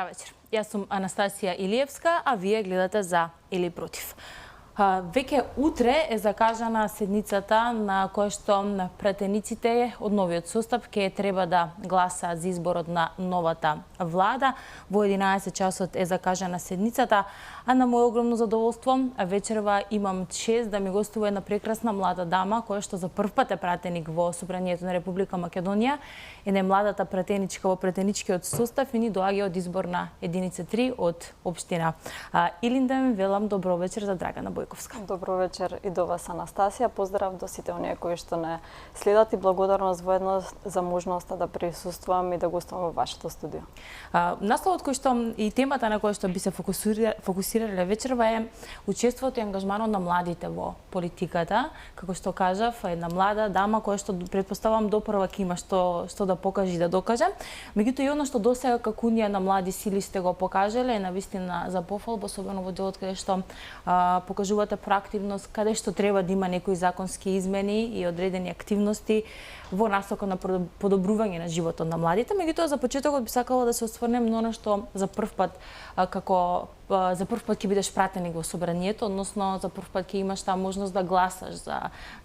Добра вечер. Јас сум Анастасија Илиевска, а вие гледате За или Против. Веќе утре е закажана седницата на која што пратениците од новиот состав ќе треба да гласаат за изборот на новата влада. Во 11 часот е закажана седницата, а на моје огромно задоволство вечерва имам чест да ми гостува една прекрасна млада дама која што за прв пат е пратеник во Собранието на Република Македонија. Е најмладата пратеничка во пратеничкиот состав и ни доаѓа од изборна единица 3 од општина Илинден. Велам добро вечер за Драгана Бојковска. Добро вечер и до вас, Анастасија. Поздрав до сите оние кои што не следат и благодарност воедно за можноста да присуствувам и да гостувам во вашето студио. Насловот кој што и темата на која што би се фокусирале вечерва е учеството и ангажманот на младите во политиката. Како што кажав, една млада дама која што претпоставам допрва ќе има што да покаже и да докаже. Меѓутоа и она што досега како Унија на млади сили сте го покажале е навистина за пофалба, особено во делот каде што покажувате проактивност, каде што треба да има некои законски измени и одредени активности во насока на подобрување на животот на младите. Меѓутоа за почетокот би сакала да се осврнем на она што за прв пат ќе бидеш пратеник во Собранието, односно за прв пат ќе имаш таа можност да гласаш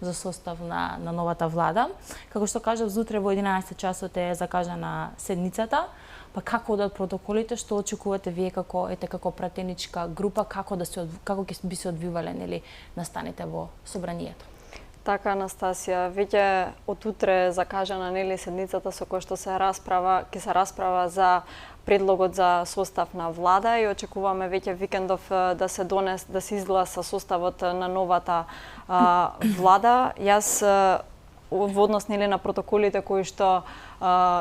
за состав на новата влада. Како што кажав, зутре во 11 часот е закажана седницата. Па како одат протоколите, што очекувате вие како пратеничка група, како ќе би се одвивале настаните во Собранието? Така, Анастасија, веќе од утре закажана седницата со која што ќе се расправа за предлогот за состав на влада и очекуваме веќе викендов да се изгласа составот на новата влада. Јас во однос на протоколите кои што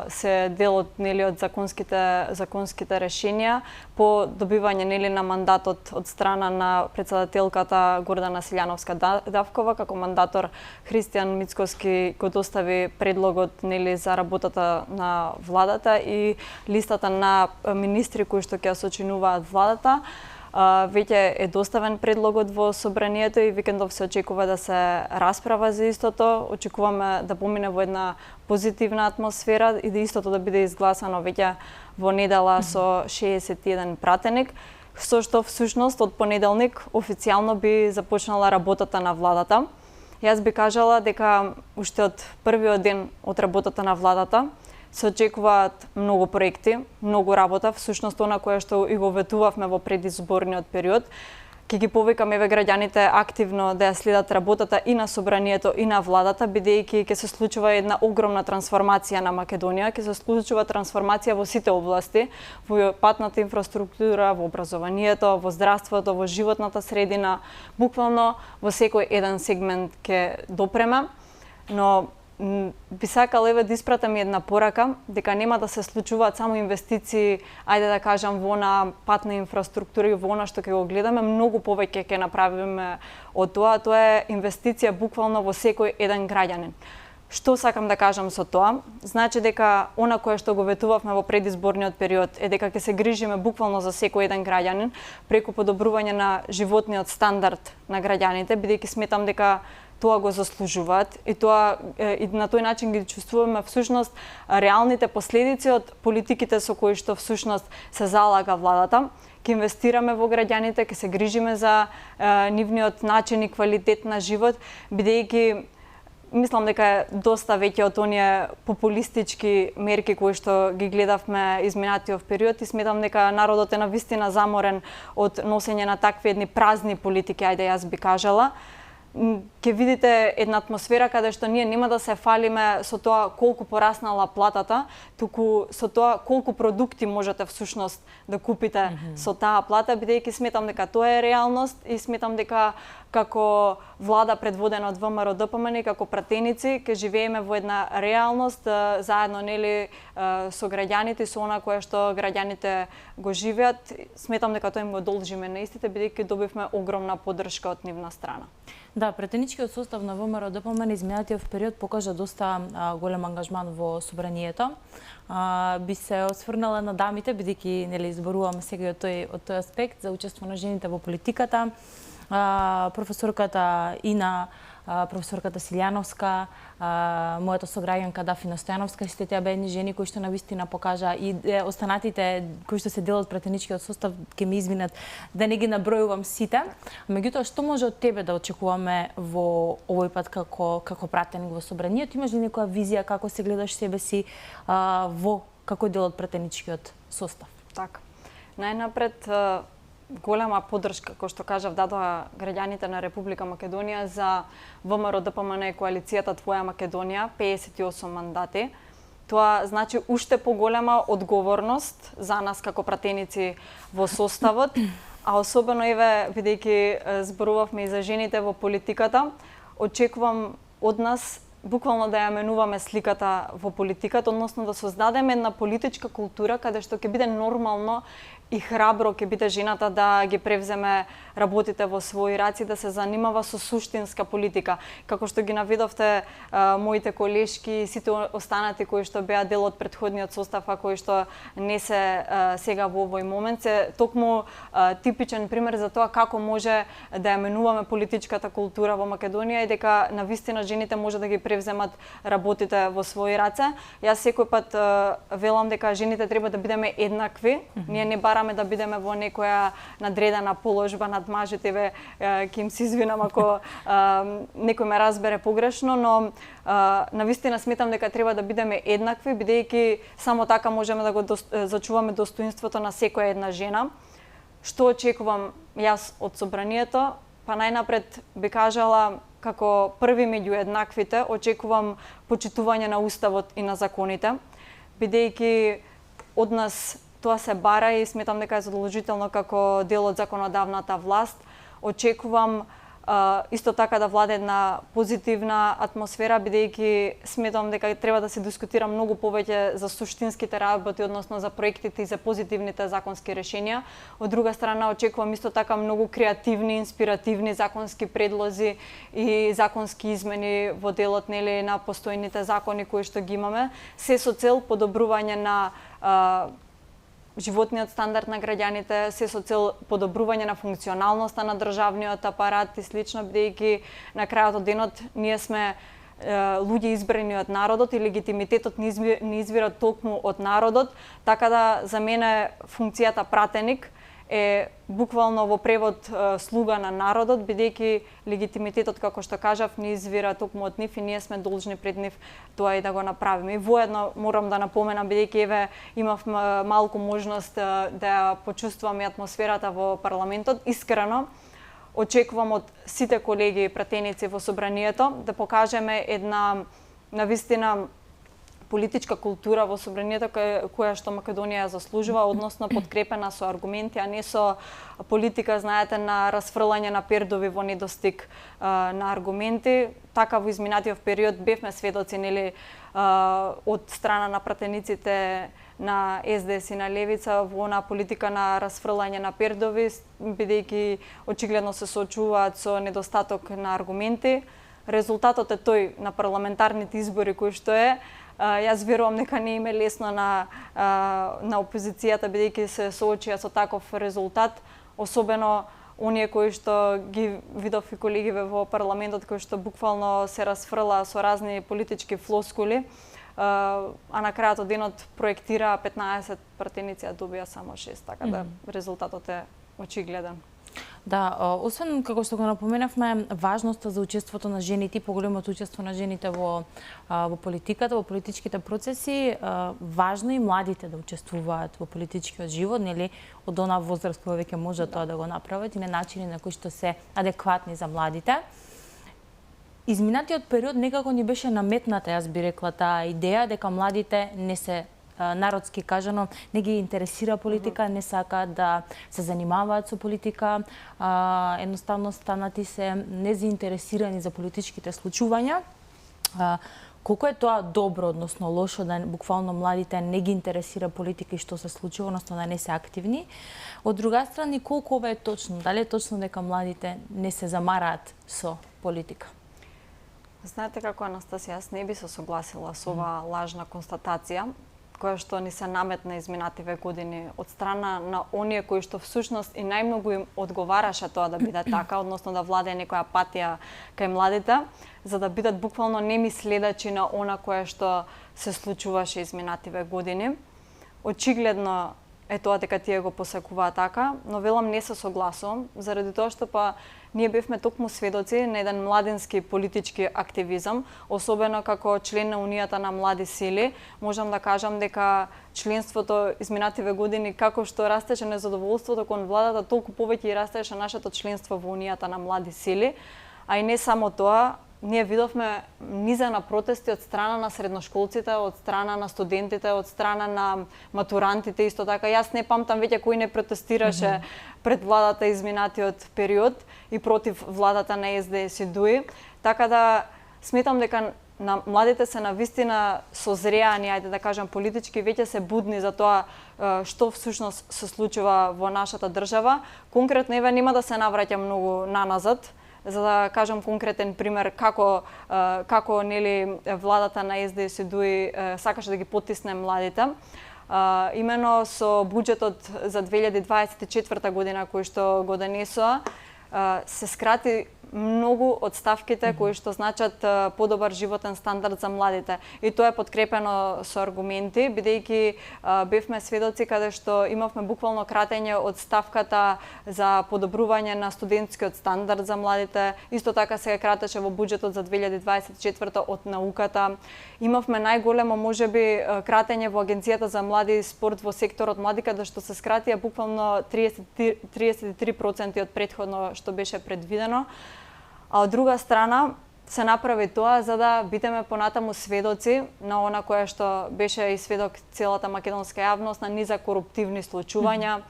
се дел од законските решенија по добивање на мандатот од страна на председателката Гордана Силјановска-Давкова, како мандатор Христијан Мицкоски го достави предлогот за работата на владата и листата на министри кои што ќе сочинуваат владата. Веќе е доставен предлогот во Собранието и викендов се очекува да се расправа за истото. Очекуваме да помине во една позитивна атмосфера и да истото да биде изгласано веќе во недела со 61 пратеник, со што всушност од понеделник официјално би започнала работата на владата. Јас би кажала дека уште од првиот ден од работата на владата се очекуваат многу проекти, многу работа, всушност она која што и го ветувавме во предизборниот период. Ќе ги повикаме граѓаните активно да ја следат работата и на Собранието и на владата, бидејќи ќе се случува една огромна трансформација на Македонија, ќе се случува трансформација во сите области, во патната инфраструктура, во образованието, во здравството, во животната средина, буквално во секој еден сегмент ќе допреме, но би сакала да испратам една порака дека нема да се случуваат само инвестиции, ајде да кажам, во на патна инфраструктура и во она што ќе го гледаме, многу повеќе ќе направиме од тоа. Тоа е инвестиција буквално во секој еден граѓанин. Што сакам да кажам со тоа? Значи дека она кое што го ветувавме во предизборниот период е дека ќе се грижиме буквално за секој еден граѓанин преку подобрување на животниот стандард на граѓаните, бидејќи сметам дека тоа го заслужуваат и на тој начин ги чувствуваме всушност реалните последици од политиките со кои што всушност се залага владата. Ќе инвестираме во граѓаните, ќе се грижиме за нивниот начин и квалитет на живот, бидејќи мислам дека е доста веќе од оние популистички мерки кои што ги гледавме изминатиот период и сметам дека народот е навистина заморен од носење на такви едни празни политики, ајде јас би кажала. Ќе видите една атмосфера каде што ние нема да се фалиме со тоа колку пораснала платата, туку со тоа колку продукти можете всушност да купите со таа плата, бидејќи сметам дека тоа е реалност и сметам дека како влада предводена од ВМРО ДПМН, како пратеници, ќе живееме во една реалност заедно со граѓаните, со она кое што граѓаните го живеат. Сметам дека тоа им го должиме на истите, бидејќи добивме огромна поддршка од нивна страна. Да, пратеничкиот состав на ВМРО ДПМН изминатиот период покажа доста голем ангажман во Собранието. Би се осврнала на дамите, бидејќи зборуваме сега од тој аспект за учество на жените во политиката. професорката Ина, професорката Силјановска, мојата сограѓанка Дафина Стојановска, сите тие беа едни жени кои што навистина покажа и останатите кои што се дел од пратеничкиот состав ќе ми извинат да не ги набројувам сите. Меѓутоа, што може од тебе да очекуваме во овој пат како пратеник во собранието? Имаш ли некоја визија како се гледаш себе си како дел од пратеничкиот состав? Така. Најнапред голема поддршка, кој што кажав, дадоа граѓаните на Република Македонија за ВМРО ДПМН и коалицијата Твоја Македонија, 58 мандати. Тоа значи уште поголема одговорност за нас како пратеници во составот, а особено бидејќи зборувавме и за жените во политиката, очекувам од нас буквално да ја менуваме сликата во политиката, односно да создадеме една политичка култура каде што ќе биде нормално и храбро ќе биде жената да ги превземе работите во своји раци, да се занимава со суштинска политика. Како што ги наведовте моите колешки и сите останати кои што беа дел од претходниот состав, а кои што не се сега во овој момент, се токму типичен пример за тоа како може да ја менуваме политичката култура во Македонија и дека навистина жените може да ги превземат работите во своји раце. Јас секој пат велам дека жените треба да бидеме еднакви. Ние не бараме да бидеме во некоја надредена положба над мажите, ќе им се извинам ако некој ме разбере погрешно, но навистина сметам дека треба да бидеме еднакви, бидејќи само така можеме да го зачуваме достоинството на секоја една жена. Што очекувам јас од собранието? Па најнапред би кажала како први меѓу еднаквите, очекувам почитување на уставот и на законите, бидејќи од нас тоа се бара и сметам дека е задолжително како дел од законодавната власт. Очекувам исто така да владе една позитивна атмосфера, бидејќи сметам дека треба да се дискутира многу повеќе за суштинските работи, односно за проектите и за позитивните законски решенија. Од друга страна, очекувам исто така многу креативни, инспиративни законски предлози и законски измени во делот на постојните закони кои што ги имаме, се со цел подобрување на животниот стандард на граѓаните, се со цел подобрување на функционалноста на државниот апарат и слично, бидејќи на крајот од денот ние сме луѓе избрани од народот и легитимитетот не извира токму од народот, така да за мене функцијата пратеник е буквално во превод слуга на народот, бидејќи легитимитетот, како што кажав, не извира токму од нив и ние сме должни пред нив тоа и да го направиме. И воедно морам да напоменам, бидејќи имав малку можност да почувствувам и атмосферата во парламентот, искрено очекувам од сите колеги пратеници во собранието да покажеме една навистина политичка култура во собранието која што Македонија заслужува, односно подкрепена со аргументи, а не со политика, знаете, на расфрлање на пердови во недостиг на аргументи. Така во изминатиот период бевме сведоци од страна на пратениците на СДС и на Левица во она политика на расфрлање на пердови, бидејќи очигледно се соочуваат со недостаток на аргументи. Резултатот е тој на парламентарните избори кој што е. Јас верувам дека не им е лесно на опозицијата, бидејќи се соочија со таков резултат, особено оние кои што ги видов и колегиве во парламентот кои што буквално се расфрла со разни политички флоскули, а на крајот од денот проектира 15 пратеници, а добија само 6, така да резултатот е очигледен. Да, освен како што го напоменавме, важноста за учеството на жените, поголемото учество на жените во политиката, во политичките процеси, важно и младите да учествуваат во политичкиот живот, нели, од она возраст која веќе може тоа да го направат и на начини на кои што се адекватни за младите. Изминатиот период некако ни беше наметната, јас би рекла, таа идеја дека младите не се народски кажано, не ги интересира политика, не сакаат да се занимаваат со политика, едноставно станати се незаинтересирани за политичките случувања. Колку е тоа добро, односно лошо, да буквално младите не ги интересира политика и што се случува, односно да не се активни. Од друга страна, колку ова е точно? Дали е точно дека младите не се замараат со политика? Знаете како, Анастасија, јас не би се согласила со оваа лажна констатација. која што ни се наметна изминативе години од страна на оние кои што всушност и најмногу им одговараше тоа да биде така, односно да владее некоја апатија кај младите, за да бидат буквално неми следачи на она кое што се случуваше изминативе години. Очигледно е тоа дека тие го посекуваат така, но велам не се согласувам, заради тоа што па ние бевме токму сведоци на еден младински политички активизам, особено како член на Унијата на млади сили. Можам да кажам дека членството изминативе години, како што растеше незадоволството кон владата, толку повеќе и растеше нашето членство во Унијата на млади сили. А и не само тоа, ние видовме низа на протести од страна на средношколците, од страна на студентите, од страна на матурантите, исто така. Јас не памтам веќе кој не протестираше пред владата изминатиот период и против владата на СДС и ДУИ. Така да сметам дека на младите се навистина созреани, ајде да кажам политички, веќе се будни за тоа што всушност се случува во нашата држава. Конкретно еве нема да се навраќам многу наназад, за да кажам конкретен пример како нели владата на СДС и ДУИ сакаше да ги потисне младите. Имено со буџетот за 2024 година кој што го донесоа, се скрати многу од ставките кои што значат подобар животен стандард за младите. И тоа е подкрепено со аргументи, бидејќи бевме сведоци каде што имавме буквално кратење од ставката за подобрување на студентскиот стандард за младите. Исто така се кратеше во буџетот за 2024 од науката. Имавме најголемо можеби кратење во Агенцијата за млади и спорт во секторот млади, каде што се скратија буквално 33% од претходно што беше предвидено. А од друга страна се направи тоа за да бидеме понатаму сведоци на она кое што беше и сведок целата македонска јавност на низа коруптивни случувања.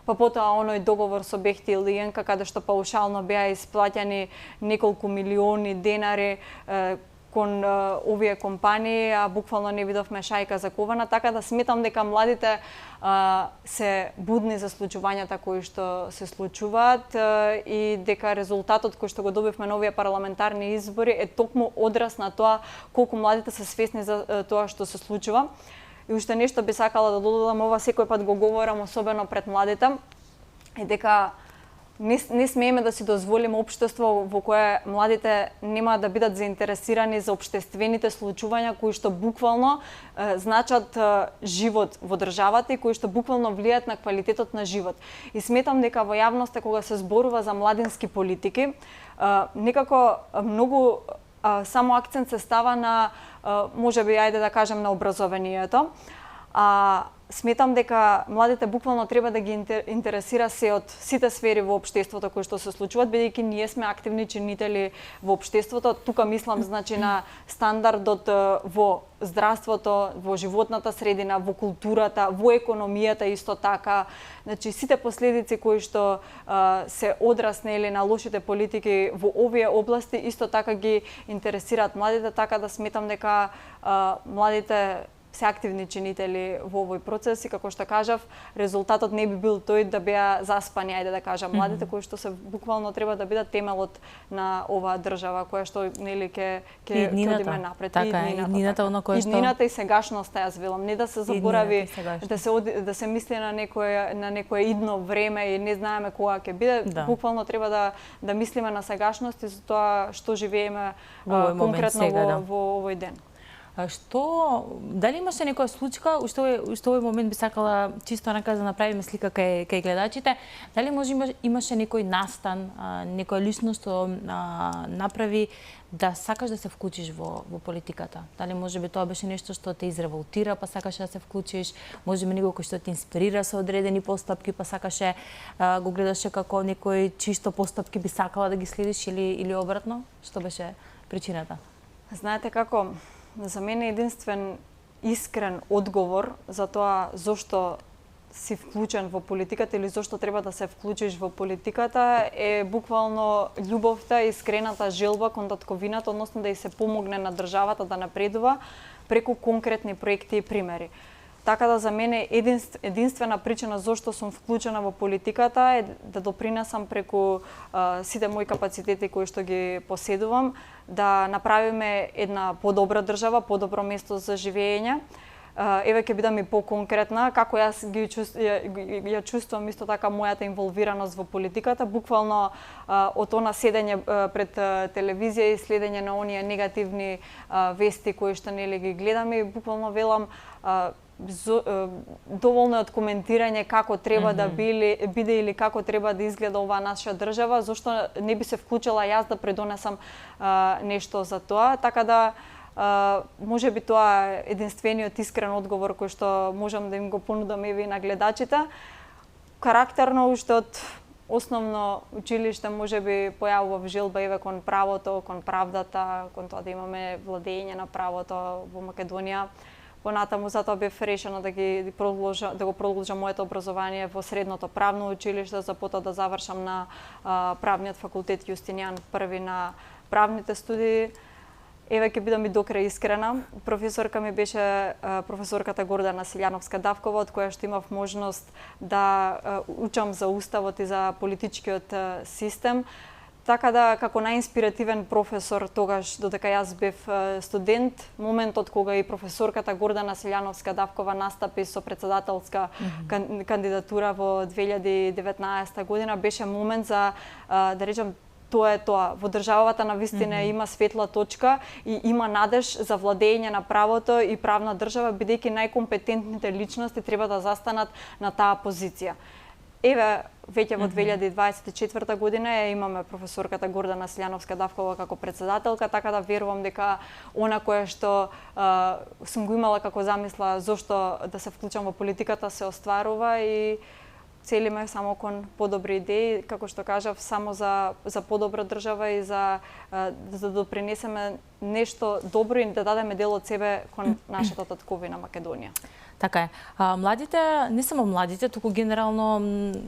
Па потоа оној договор со Бехти и Лиенка каде што паушално беа исплаќани неколку милиони денари кон овие компании, а буквално не видовме шајка закована, така да сметам дека младите се будни за случувањата кои што се случуваат и дека резултатот кој што го добивме на овие парламентарни избори е токму одраз на тоа колку младите се свесни за тоа што се случува. И уште нешто би сакала да додадам, ова секој пат го говорам, особено пред младите, и дека не смееме да си дозволиме општество во кое младите нема да бидат заинтересирани за општествените случувања кои што буквално значат живот во државата и кои што буквално влијаат на квалитетот на живот. И сметам дека во јавноста кога се зборува за младински политики, некако многу само акцент се става на можеби ајде да кажем на образованието. Сметам дека младите буквално треба да ги интересира се од сите сфери во општеството кои што се случуваат, бидејќи ние сме активни чинители во општеството. Тука мислам значи на стандардот во здравството, во животната средина, во културата, во економијата исто така. Значи сите последици кои што се одраз нели на лошите политики во овие области исто така ги интересираат младите, така да сметам дека младите се активни чинители во овој процес и како што кажав, резултатот не би бил тој да беа заспани, ајде да кажам, младите кои што се буквално треба да бидат темелот на оваа држава која што нели ќе одиме напред. Така, иднината она која што иднината и сегашноста, јас велам, не да се заборави да се мисли на некое идно време и не знаеме кога ќе биде, буквално треба да мислиме на сегашност и за тоа што живееме конкретно во овој ден. Дали имаше некоја случка, уште овој момент би сакала чисто онака да направиме слика кај гледачите, дали може имаше некој настан, некоја личност што направи да сакаш да се вклучиш во политиката? Дали може би тоа беше нешто што те изреволтира, па сакаше да се вклучиш, може би некој кој што те инспирира со одредени постапки, па сакаше го гледаше како некој чисто постапки би сакала да ги следиш или обратно? Што беше причината? Знаете како, за мене единствен искрен одговор за тоа зошто си вклучен во политиката или зошто треба да се вклучиш во политиката е буквално љубовта и искрената желба кон татковината, односно да и се помогне на државата да напредува преку конкретни проекти и примери. Така да за мене единствена причина зошто сум вклучена во политиката е да допринесам преку сите мои капацитети кои што ги поседувам, да направиме една подобра држава, подобро место за живење, Еве ќе бидам и поконкретна, како јас ја чувствувам исто така мојата инволвираност во политиката, буквално од она седење пред телевизија и следење на оние негативни вести кои што нели ги гледаме, буквално велам доволно од коментирање како треба да биде или како треба да изгледа оваа наша држава, зошто не би се вклучила јас да предонесам нешто за тоа, така да може би тоа е единствениот искрен одговор кој што можам да им го понудам еве на гледачите. Карактерно уште од основно училиште може би појавува желба еве кон правото, кон правдата, кон тоа да имаме владење на правото во Македонија. Понатаму затоа бев решена да го продолжам моето образование во средното правно училиште, за потоа да завршам на правниот факултет Јустинијан I на правните студии. Еве ќе бидам и докрај искрена. Професорка ми беше професорката Гордана Силјановска-Давкова, од која што имав можност да учам за уставот и за политичкиот систем. Така да, како најинспиративен професор тогаш, додека јас бев студент, моментот кога и професорката Гордана Силјановска-Давкова настапи со председателска кандидатура во 2019 година, беше момент за, да речем, тоа е тоа. Во државата на вистина има светла точка и има надеж за владење на правото и правна држава, бидејќи најкомпетентните личности треба да застанат на таа позиција. Еве, веќе во 2024 година имаме професорката Гордана Силјановска-Давкова како председателка, така да верувам дека она која што сум го имала како замисла зошто да се вклучам во политиката се остварува и целиме само кон подобри идеи, како што кажав, само за подобра држава и за да допринесеме нешто добро и да дадеме дел од себе кон нашата татковина Македонија. Така е. Младите, не само младите, туку генерално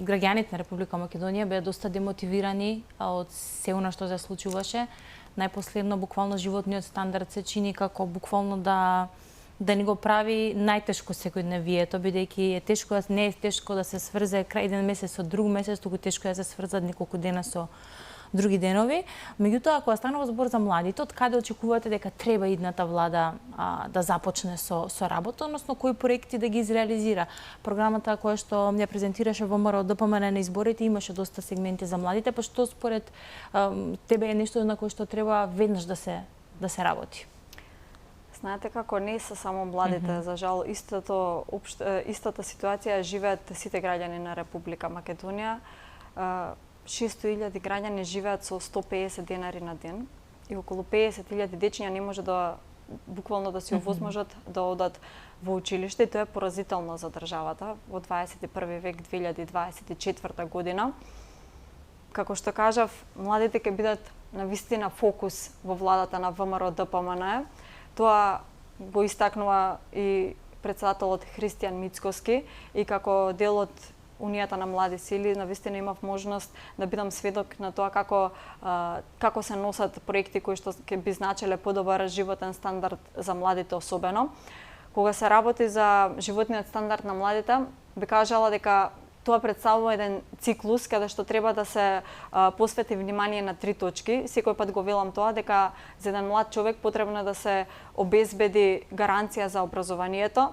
граѓаните на Република Македонија беа доста демотивирани од се она што се случуваше. Најпоследно буквално животниот стандард се чини како буквално да ни го прави најтешко секојдневието, бидејќи е тешко, не е тешко да се сврзе крај еден месец со друг месец, туку тешко е да се сврзат неколку дена со други денови. Меѓутоа, кога станува збор за младите, од каде очекувате дека треба идната влада да започне со работа, односно кои проекти да ги изреализира? Програмата која што ја презентираше ВМРО ДПМН на изборите имаше доста сегменти за младите, па што според тебе е нешто на кое што треба веднаш да се работи? Знаете како не се само младите, за жал, истата ситуација живеат сите граѓани на Република Македонија. 600.000 граѓани живеат со 150 денари на ден и околу 50.000 дечиња не може да буквално да се овозможат да одат во училиште, и тоа е поразително за државата во 21 век 2024 година. Како што кажав, младите ќе бидат на вистина фокус во владата на ВМРО ДПМН. Тоа го истакнува и председателот Христијан Мицкоски и како дел од Унијата на млади сили, навистина имав можност да бидам сведок на тоа како се носат проекти кои што ќе би значеле подобар животен стандард за младите особено. Кога се работи за животниот стандард на младите, би кажала дека тоа представува еден циклус каде што треба да се посвети внимание на 3 точки. Секој пат го велам тоа дека за еден млад човек потребно е да се обезбеди гаранција за образованието,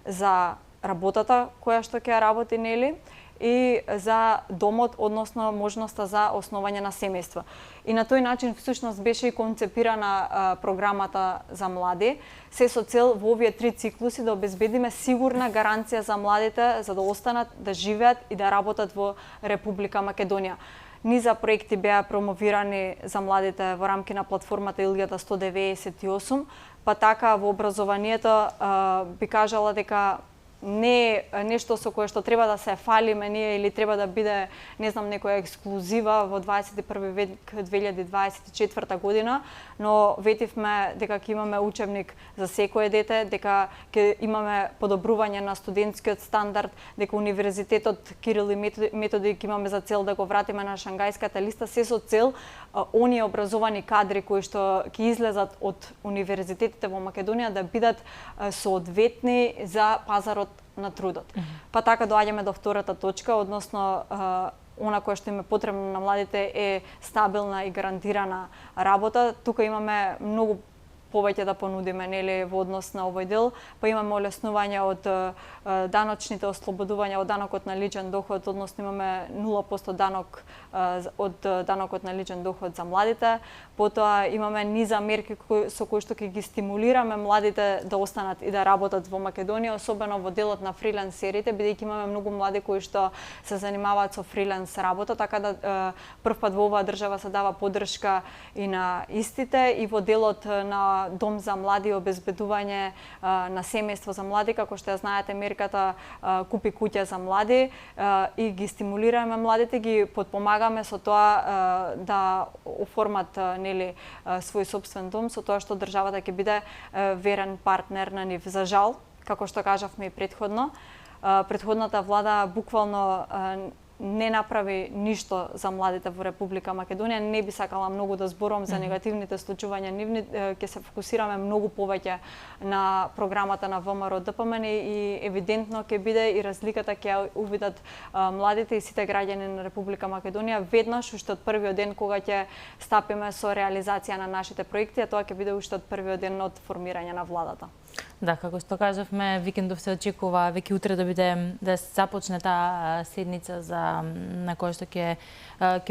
за работата која што ќе работи нели и за домот, односно можноста за основање на семејство. И на тој начин всушност беше и концепирана програмата за млади, се со цел во овие 3 циклуси да обезбедиме сигурна гаранција за младите за да останат, да живеат и да работат во Република Македонија. Низа проекти беа промовирани за младите во рамки на платформата Илјада 198, па така во образованието би кажала дека не е нешто со кое што треба да се фалиме ние или треба да биде, не знам, некоја ексклузива во 21 век 2024 година, но ветивме дека ќе имаме учебник за секое дете, дека ќе имаме подобрување на студентскиот стандард, дека Универзитетот Кирил и Методи ќе имаме за цел да го вратиме на Шангајската листа, се со цел оние образовани кадри кои што ќе излезат од универзитетите во Македонија да бидат соодветни за пазарот на трудот. Па така доаѓаме до втората точка, односно она кое што им е потребно на младите е стабилна и гарантирана работа. Тука имаме многу повеќе да понудиме нели во однос на овој дел, па имаме олеснување од даночните ослободувања од данокот на личен доход, односно имаме 0% данок од данокот на личен доход за младите. Потоа имаме низа мерки со кои што ќе ги стимулираме младите да останат и да работат во Македонија, особено во делот на фрилансерите, бидејќи имаме многу млади кои што се занимаваат со фриленс работа, така да прв пат во оваа држава се дава поддршка и на истите, и во делот на дом за млади, обезбедување на семејство за млади, како што ја знаете мерката купи куќа за млади, и ги стимулираме младите, ги подпомагаме со тоа да оформат нели свој собствен дом, со тоа што државата ќе биде верен партнер на нив. За жал, како што кажавме и предходно, предходната влада буквално не направи ништо за младите во Република Македонија. Не би сакала многу да зборувам за негативните случувања нивни, ќе се фокусираме многу повеќе на програмата на ВМРО ДПМН и евидентно ќе биде и разликата ќе ја увидат младите и сите граѓани на Република Македонија веднаш уште од првиот ден кога ќе стапиме со реализација на нашите проекти, а тоа ќе биде уште од првиот ден од формирање на владата. Да, како што кажавме, викендов се очекува веќе утре да започне таа седница на која што ќе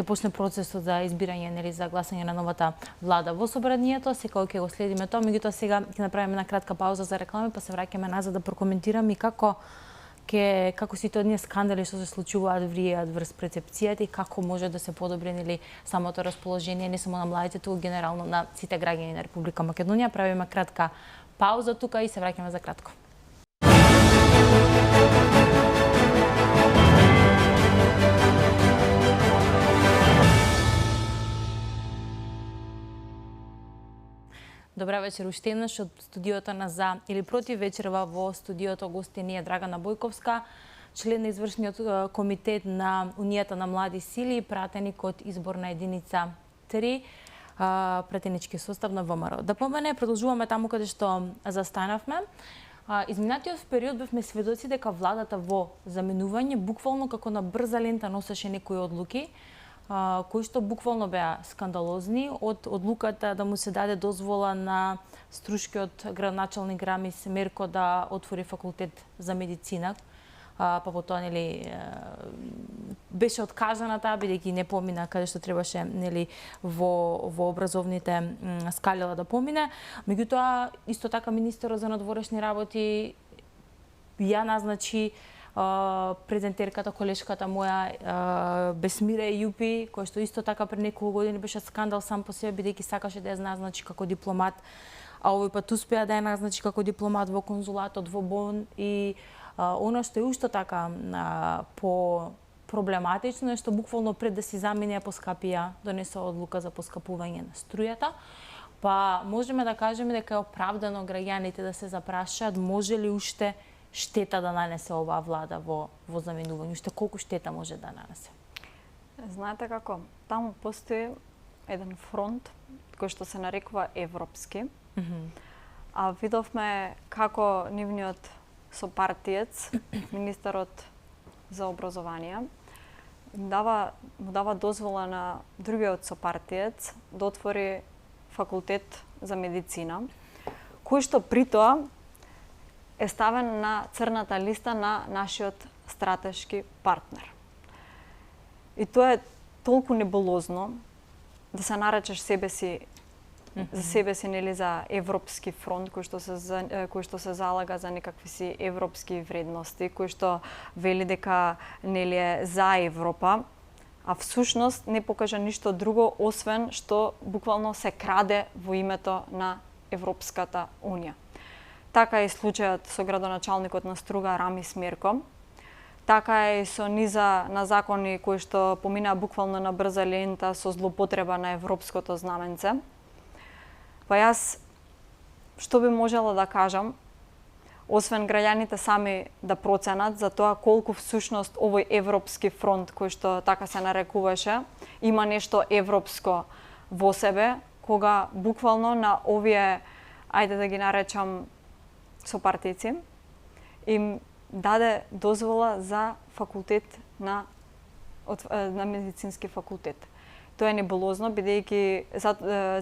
почне процесот за избирање нели за гласање на новата влада во собранието. Секако ќе го следиме тоа, меѓутоа сега ќе направиме една кратка пауза за реклами, па се враќаме назад да прокоментираме и како сите оние скандали што се случуваат влијаат врз перцепцијата и како може да се подобри нели самото расположение не само на младите, туку генерално на сите граѓани на Република Македонија. Правиме кратка пауза тука и се враќаме за кратко. Добра вечер уште еднаш од студиото на За или Против. Вечерва во студиото гости ни е Драгана Бојковска, член на извршниот комитет на Унијата на млади сили и пратеник од изборна единица 3, пратенички состав на ВМРО. Да помене, продолжуваме таму каде што застанавме. Изминатиот период бевме сведоци дека владата во заменување буквално како на брза лента носеше некои одлуки, кои што буквално беа скандалозни, од одлуката да му се даде дозвола на струшкиот градоначалник Рамис Мерко да отвори факултет за медицина, па потоа нели беше откажана таа бидејќи не помина каде што требаше нели во образовните скалела да помине. Меѓутоа исто така министерот за надворешни работи ја назначи презентерката, колешката моја Бесмира Јупи, која што исто така пред неколку години беше скандал сам по себе бидејќи сакаше да ја назначи како дипломат, а овој пат успеа да ја назначи како дипломат во конзулатот во Бон. И она што е уште така по проблематично е што буквално пред да си замине поскапија донесе одлука за поскапување на струјата. Па можеме да кажеме дека е оправдано граѓаните да се запрашаат може ли уште штета да нанесе оваа влада во заменување, уште колку штета може да нанесе? Знаете како, таму постои еден фронт кој што се нарекува европски. А видовме како нивниот сопартиец, министерот за образование, му дава дозвола на другиот сопартиец да отвори факултет за медицина, кој што при тоа е ставен на црната листа на нашиот стратешки партнер. И тоа е толку небулозно да се наречеш за себе си нели за европски фронт кој што се залага за некакви си европски вредности, кој што вели дека нели е за Европа, а всушност не покажа ништо друго освен што буквално се краде во името на Европската унија. Така е и случајот со градоначалникот на Струга Рамис Мерко. Така е и со низа на закони кои што поминаа буквално на брза лента со злоупотреба на европското знаменце. Па јас што би можела да кажам, освен граѓаните сами да проценат за тоа колку всушност овој европски фронт кој што така се нарекуваше, има нешто европско во себе, кога буквално на овие, ајде да ги наречам сопартици, им даде дозвола за факултет на медицински факултет. Тоа е небулозно, бидејќи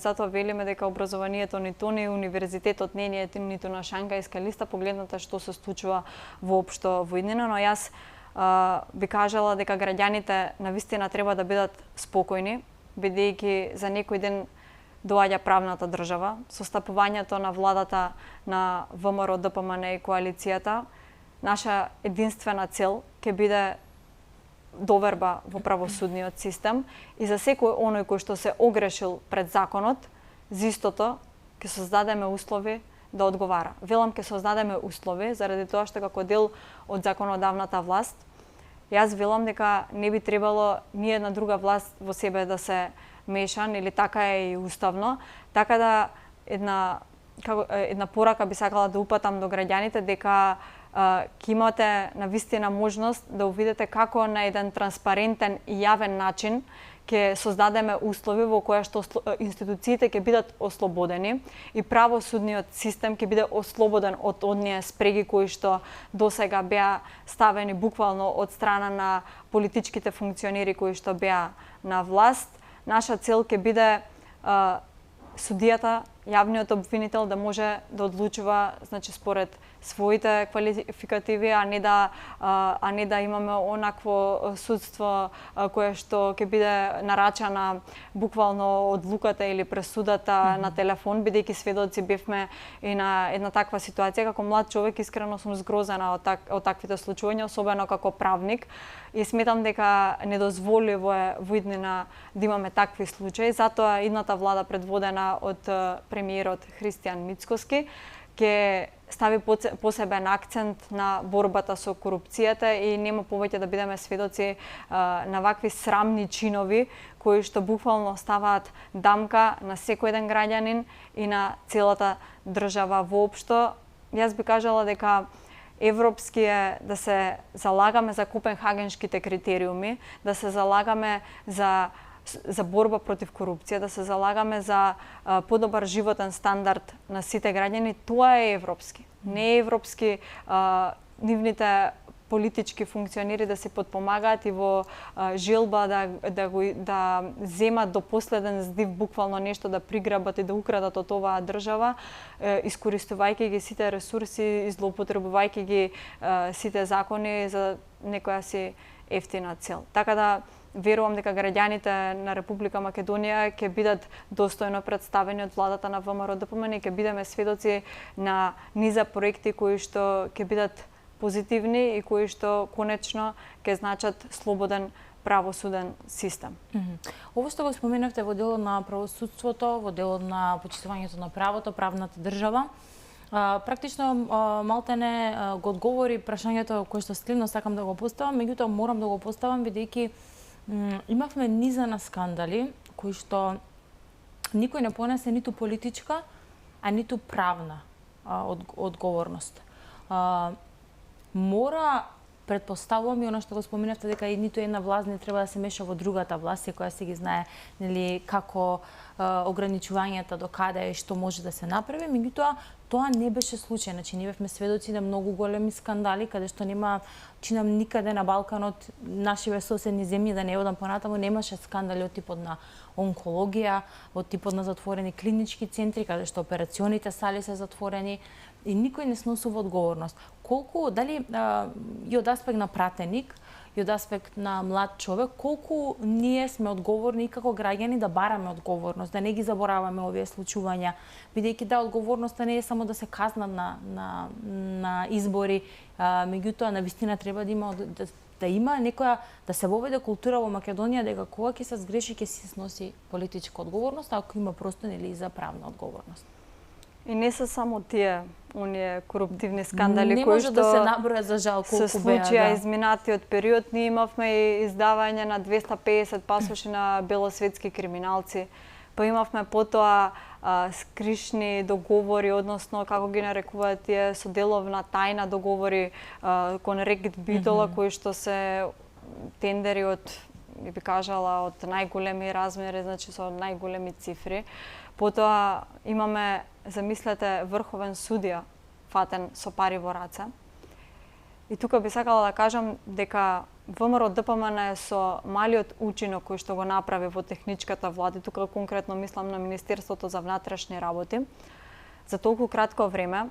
затоа велиме дека образованието ниту не универзитетот не е ниту на Шангајска листа, погледната што се случува воопшто во иднина, но јас би кажала дека граѓаните навистина треба да бидат спокојни, бидејќи за некој ден доаѓа правната држава, состапувањето на владата на ВМРО, ДПМН и коалицијата. Наша единствена цел ќе биде доверба во правосудниот систем и за секој оној кој што се огрешил пред законот, за истото ќе создадеме услови да одговара. Велам ќе создадеме услови заради тоа што како дел од законодавната власт, јас велам дека не би требало ни една друга власт во себе да се мешан, или така е и уставно, така да една порака би сакала да упатам до граѓаните дека ќе имате навистина можност да увидите како на еден транспарентен и јавен начин ќе создадеме услови во која што институциите ќе бидат ослободени и правосудниот систем ќе биде ослободен од оние спреги кои што досега беа ставени буквално од страна на политичките функционери кои што беа на власт. Наша цел ќе биде судијата, јавниот обвинител да може да одлучува, значи според своите квалификативи, а не да имаме онакво судство кое што ќе биде нарачана буквално одлуката или пресудата на телефон, бидејќи сведоци бевме и на една таква ситуација. Како млад човек искрено сум згрозена од таквите случувања, особено како правник, и сметам дека недозволиво е во иднина да имаме такви случаи. Затоа идната влада предводена од премиерот Христијан Мицкоски ќе стави посебен акцент на борбата со корупцијата и нема повеќе да бидеме сведоци на вакви срамни чинови кои што буквално ставаат дамка на секој еден граѓанин и на целата држава воопшто. Јас би кажала дека европски е да се залагаме за копенхагенските критериуми, да се залагаме за борба против корупција, да се залагаме за подобар животен стандард на сите граѓани. Тоа е европски. Не е европски нивните политички функционери да се подпомагаат и во желба да земат до последен здив буквално нешто да приграбат и да украдат од оваа држава, искористувајќи ги сите ресурси и злоупотребувајќи ги сите закони за некоја си ефтина цел. Така да верувам дека граѓаните на Република Македонија ќе бидат достојно представени од владата на ВМРО ДПМН и ќе бидеме сведоци на низа проекти кои што ќе бидат позитивни и кои што конечно ќе значат слободен правосуден систем. Ово што го споменавте во делот на правосудството, во делот на почитувањето на правото, правната држава, практично малтене го одговори прашањето кое што следно сакам да го поставам, меѓутоа морам да го поставам бидејќи имавме низа на скандали кои што никој не понесе ниту политичка, а ниту правна одговорност. Мора, предпоставувам и она што го споменавте дека и ниту една власт не треба да се меша во другата власт, која се ги знае нели како ограничувањата до каде и што може да се направи, меѓутоа тоа не беше случај. Значи ние бевме сведоци на многу големи скандали каде што нема, чинам никаде на Балканот, нашиве соседни земји, да не одам понатаму, немаше скандали од типот на онкологија, од типот на затворени клинички центри каде што операционите сали се затворени и никој не сносува одговорност. Колку, дали и од аспект на пратеник, и од аспект на млад човек, колку ние сме одговорни и како граѓани да бараме одговорност, да не ги забораваме овие случувања, бидејќи да, одговорноста не е само да се казнат на избори, меѓутоа навистина треба да има да има некоја, да се воведе култура во Македонија дека кога ќе се сгреши ќе се сноси политичка одговорност, ако има простор или за правна одговорност. И не се само тие оние коруптивни скандали не кои може што да се набројат за жал колку се случија беа, изминатиот период. Ние имавме и издавање на 250 пасоши на белосветски криминалци. Па имавме потоа скришни договори, односно како ги нарекуваат тие со деловна тајна договори кон Регит Битола, кои што се тендери од, би кажала, од најголеми размери, значи со најголеми цифри. Потоа имаме, замислете, врховен судија фатен со пари во раце. И тука би сакала да кажам дека ВМРО ДПМН со малиот учинок кој што го направи во техничката влада, тука конкретно мислам на Министерството за внатрешни работи, за толку кратко време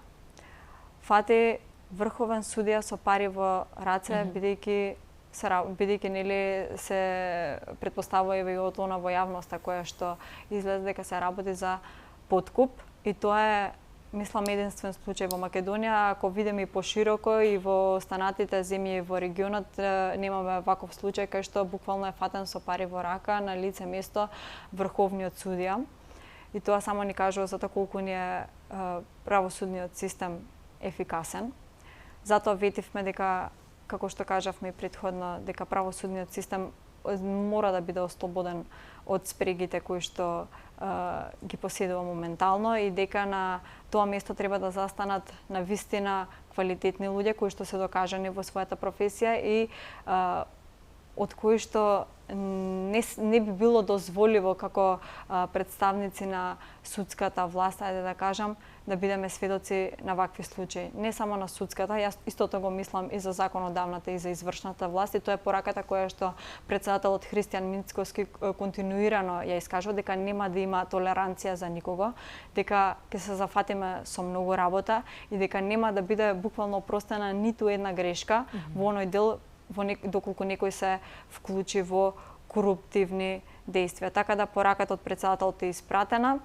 фати врховен судија со пари во раце, бидејќи нели се претпоставува и од она во јавноста која што излезе дека се работи за подкуп, и тоа е, мислам, единствен случај во Македонија. Ако видиме и пошироко и во останатите земји во регионот, немаме ваков случај кај што буквално е фатен со пари во рака на лице место врховниот судија. И тоа само ни кажува за тоа колку ни е правосудниот систем ефикасен. Затоа ветивме дека, како што кажавме и претходно, дека правосудниот систем мора да биде ослободен од спрегите кои што ги поседува моментално, и дека на тоа место треба да застанат на вистина квалитетни луѓе кои што се докажани во својата професија и од кои што не би било дозволиво како представници на судската власт, ајде да кажам, да бидеме сведоци на вакви случаи. Не само на судската, јас истото го мислам и за законодавната и за извршната власт, и тоа е пораката која што председателот Христијан Мицкоски континуирано ја искажува, дека нема да има толеранција за никого, дека ќе се зафатиме со многу работа и дека нема да биде буквално опростена ниту една грешка во оној дел доколку некој се вклучи во коруптивни действија. Така да пораката од председателот е испратена,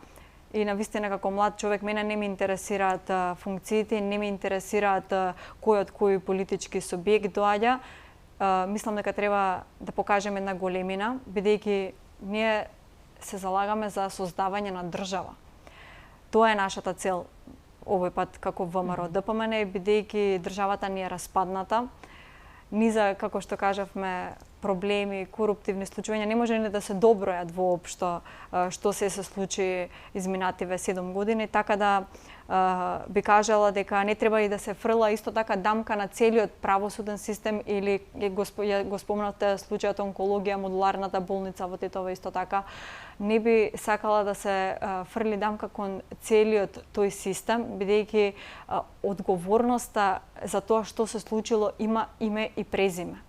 и навистина како млад човек мене не ме интересираат функциите, не ме интересираат кој од кој политички субјект доаѓа. Мислам дека треба да покажеме една големина, бидејќи ние се залагаме за создавање на држава. Тоа е нашата цел овој пат како ВМРО ДПМН, бидејќи државата ни е распадната. Низа, како што кажавме, проблеми, коруптивни случувања не може ни да се добројат воопшто што се случи изминативе 7 години, така да би кажала дека не треба и да се фрла исто така дамка на целиот правосуден систем, или го спомнате случајот онкологија, модуларната болница во Тетово исто така. Не би сакала да се фрли дамка кон целиот тој систем, бидејќи одговорноста за тоа што се случило има име и презиме.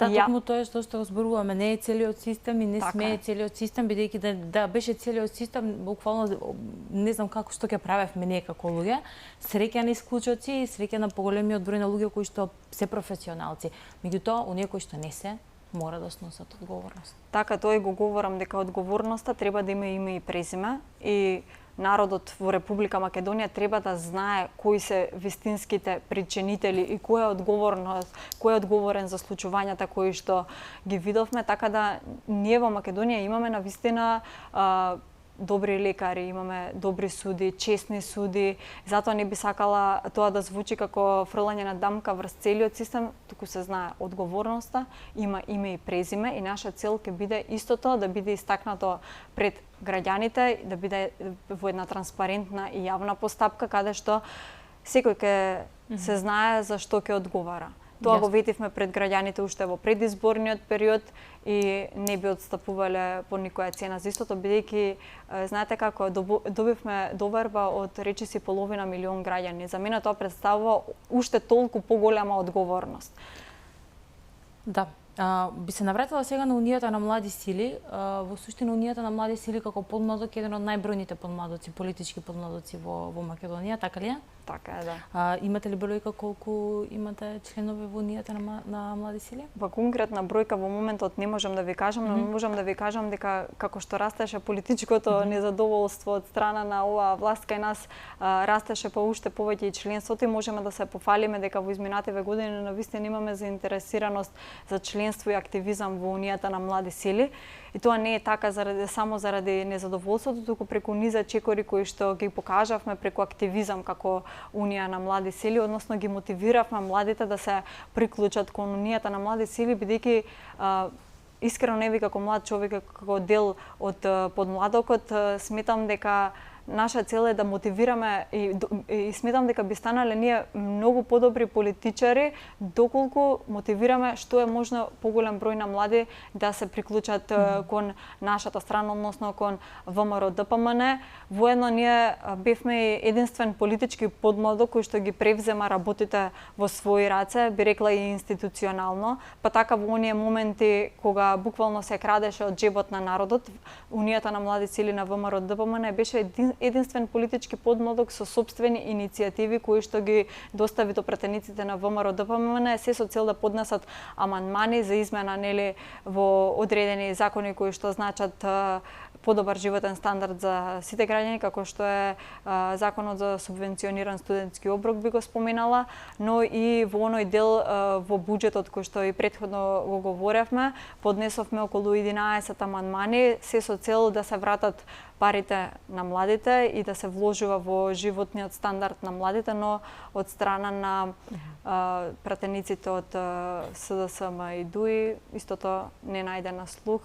Токму тоа е што го зборуваме, не е целиот систем и не смее целиот систем, бидејќи да беше целиот систем, буквално не знам како што ќе правевме ние како луѓе. Среќа на исклучоци и среќа на поголемиот број на луѓе кои што се професионалци. Меѓутоа, оние кои што не се, мора да сносат одговорност. Така, тоа и го говорам, дека одговорноста треба да има име и презиме, и народот во Република Македонија треба да знае кои се вистинските причинители и кој е одговорен за случувањата кои што ги видовме, така да ние во Македонија имаме навистина добри лекари, имаме добри суди, честни суди. Затоа не би сакала тоа да звучи како фрлање на дамка врз целиот систем, туку се знае одговорноста, има име и презиме, и наша цел ќе биде истото, да биде истакнато пред граѓаните, да биде во една транспарентна и јавна постапка, каде што секој ќе се знае за што ќе одговара. Тоа го ветивме пред граѓаните уште во предизборниот период и не би отстапувале по никоја цена за истото, бидејќи знаете како добивме доверба од речиси 5,5 милион граѓани. За мене тоа представува уште толку поголема одговорност. Да. Би се навратила сега на Унијата на млади сили. Во суштина Унијата на млади сили како подмладок е еден од најбројните подмладоци, политички подмладоци во Македонија, така ли е? Така е, да. Имате ли бројка колку имате членови во Унијата на млади сили? Во конкретна бројка во моментот не можам да ви кажам, но можам да ви кажам дека како што растеше политичкото незадоволство од страна на оваа власт кај нас, растеше па уште повеќе и членството, и можеме да се пофалиме дека во изминативе години навистина имаме заинтересираност за членство и активизам во Унијата на млади сили. И тоа не е така само заради незадоволството, туку преку низа чекори кои што ги покажавме преку активизам како Унија на млади сили, односно ги мотивиравме младите да се приклучат кон Унијата на млади сили, бидејќи искрено не ви како млад човек, како дел од подмладокот, сметам дека наша цел е да мотивираме и сметам дека би станале ние многу подобри политичари доколку мотивираме што е можно поголем број на млади да се приклучат кон нашата страна, односно кон ВМРО ДПМН. Воедно ние бевме единствен политички подмладок кој што ги превзема работите во своји раце, би рекла и институционално, па така во оние моменти кога буквално се крадеше од џебот на народот, Унијата на млади сили на ВМРО ДПМН беше единствен политички подмладок со сопствени иницијативи кои што ги достави до пратениците на ВМРО ДПМН, се со цел да поднесат амандмани за измена во одредени закони кои што значат подобар животен стандард за сите граѓани, како што е законот за субвенциониран студентски оброк, би го споменала, но и во оној дел во буџетот кој што и претходно го говоревме, поднесовме околу 11 амандмани, се со цел да се вратат парите на младите и да се вложува во животниот стандард на младите, но од страна на пратениците од СДСМ и ДУИ истото не најде на слух.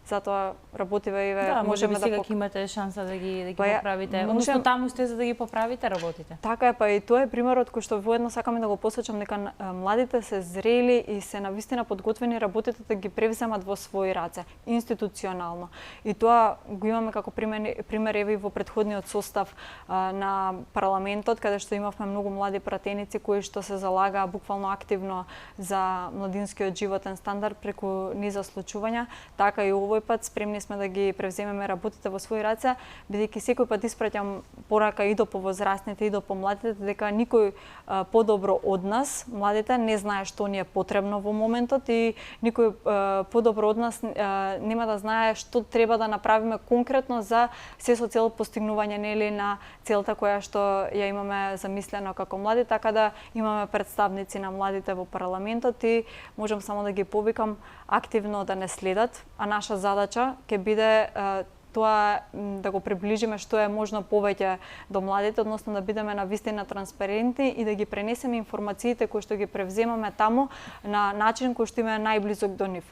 Затоа работиве и можеме сега ќе имате шанса да ги поправите. Односно таму сте за да ги поправите работите. Така е, па и тоа е примерот кој што воедно сакаме да го посочам дека младите се зрели и се навистина подготвени работите да ги превземат во своји раце, институционално. И тоа го имаме како пример еви во претходниот состав на парламентот, каде што имавме многу млади пратеници кои што се залагаа буквално активно за младинскиот животен стандард преку низа случувања, така и овој пат спремни сме да ги превземеме работите во своји раце, бидејќи секој пат испраќам порака и до повозрастните и до помладите дека никој подобро од нас, младите, не знае што ни е потребно во моментот и никој подобро од нас нема да знае што треба да направиме конкретно за се со цел постигнување на целта која што ја имаме замислено како млади, така да имаме представници на младите во парламентот и можам само да ги повикам активно да не следат, а наша задача ќе биде тоа да го приближиме што е можно повеќе до младите, односно да бидеме навистина транспарентни и да ги пренесеме информациите кои што ги превземаме таму на начин кој што им е најблизок до нив.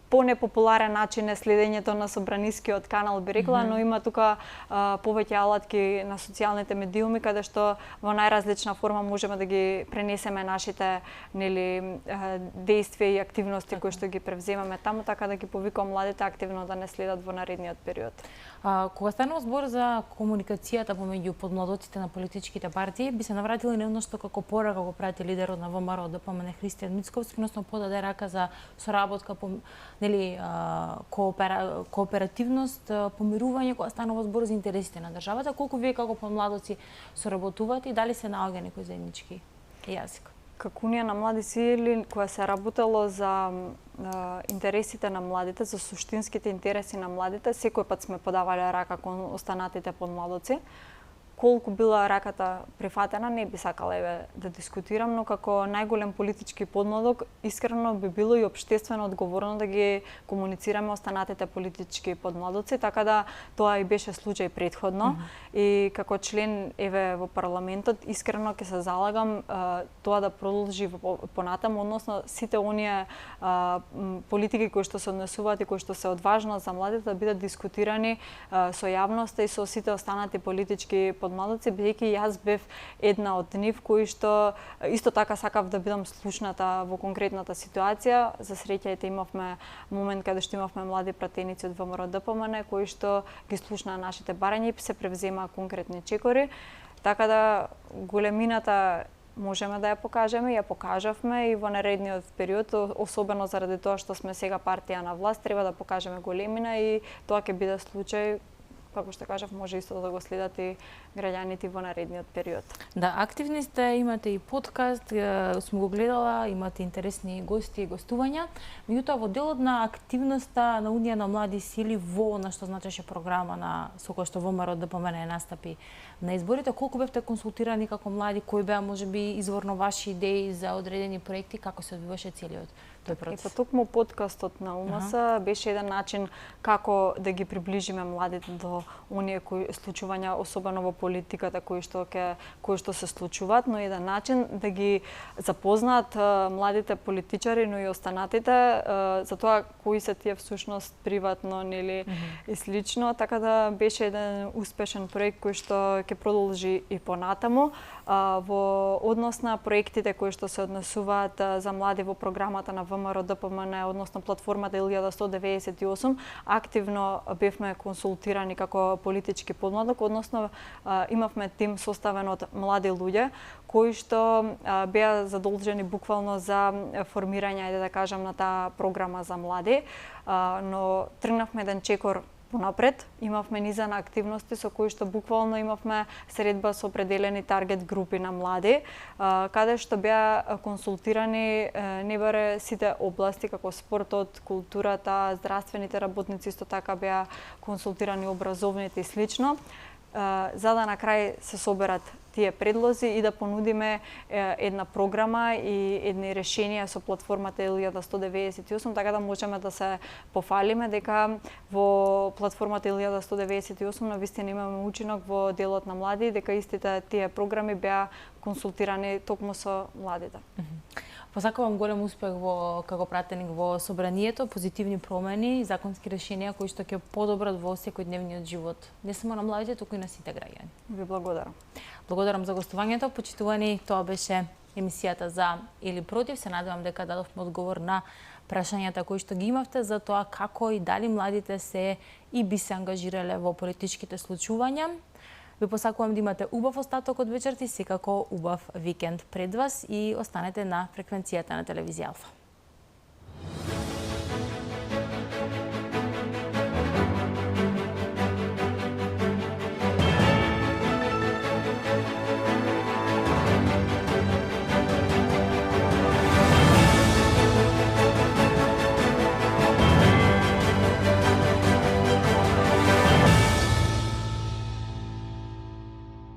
По-непопуларен начин е следењето на собранискиот канал, би рекла, но има тука повеќе алатки на социјалните медиуми каде што во најразлична форма можеме да ги пренесеме нашите действија и активности кои што ги превземаме таму, така да ги повикам младите активно да не следат во наредниот период. Кога станува збор за комуникацијата помеѓу подмладоците на политичките партии, би се навратила и на оно што како порака го прати лидерот на ВМРО ДПМН Христијан Мицковски, односно подаде рака за соработка кооперативност, помирување кога станува збор за интересите на државата. Колку вие како помладоци соработувате и дали се наоѓа некој заеднички јазик? Како Унија на млади сили, која се работело за интересите на младите, за суштинските интереси на младите, секој пат сме подавале рака кон останатите помладоци. Колку била раката прифатена, не би сакала да дискутирам, но како најголем политички подмладок, искрено би било и општествено одговорно да ги комуницираме останатите политички подмладоци, така да тоа и беше случај претходно. И како член во парламентот, искрено ќе се залагам тоа да продолжи понатаму, односно сите оние политики кои што се однесуваат и кои што се од важност за младите да бидат дискутирани со јавноста и со сите останати политички подмладоци, бидејќи јас бев една од нив кои што исто така сакав да бидам слушната во конкретната ситуација. За среќа имавме момент каде што имавме млади пратеници од ВМРО ДПМН кои што ги слушнаа нашите барања и се превземаа конкретни чекори. Така да големината можеме да ја покажеме, ја покажавме и во наредниот период, особено заради тоа што сме сега партија на власт, треба да покажеме големина и тоа ќе биде случај, како што кажав, може исто да го следат и граѓаните во наредниот период. Да, активни сте, имате и подкаст, сум го гледала, имате интересни гости и гостувања. Меѓутоа, во делот на активноста на Унија на млади сили во на што значеше програма со која што ВМРО ДПМН настапи на изборите, колку бевте консултирани како млади, кои беа можеби изворно ваши идеи за одредени проекти, како се одвиваше тој процес. И токму подкастот на УМС беше еден начин како да ги приближиме младите до оние случувања, особено во политиката кои што се случуваат, но еден начин да ги запознаат младите политичари, но и останатите за тоа кои се тие всушност приватно нели и слично, така да беше еден успешен проект кој што ќе продолжи и понатаму во однос на проектите кои што се однесуваат за млади во програмата на ВМРО ДПМН, односно платформата 1198, активно бевме консултирани како политички подмладок, односно имавме тим составен од млади луѓе кои што беа задолжени буквално за формирање, ајде да кажам, на таа програма за млади, но тргнавме еден чекор понапред, имавме низа на активности со кои што буквално имавме средба со определени таргет групи на млади, каде што беа консултирани не баре сите области како спортот, културата, здравствените работници, исто така беа консултирани образовните и слично, за да на крај се соберат тие предлози и да понудиме една програма и едни решенија со платформата 1198, така да можеме да се пофалиме дека во платформата 1198 навистина имаме учинок во делот на млади, дека истите тие програми беа консултирани токму со младите. Посакувам голем успех како пратеник во собранието, позитивни промени, законски решенија кои што ќе подобрат во секојдневниот живот, не само на младите, туку и на сите граѓани. Ви благодарам. Благодарам за гостувањето, почитувани, тоа беше емисијата за или против. Се надевам дека дадовме одговор на прашањата кои што ги имавте за тоа како и дали младите се и би се ангажирале во политичките случувања. Ви посакувам да имате убав остаток од вечерта и секако убав викенд пред вас и останете на фреквенцијата на телевизија Алфа.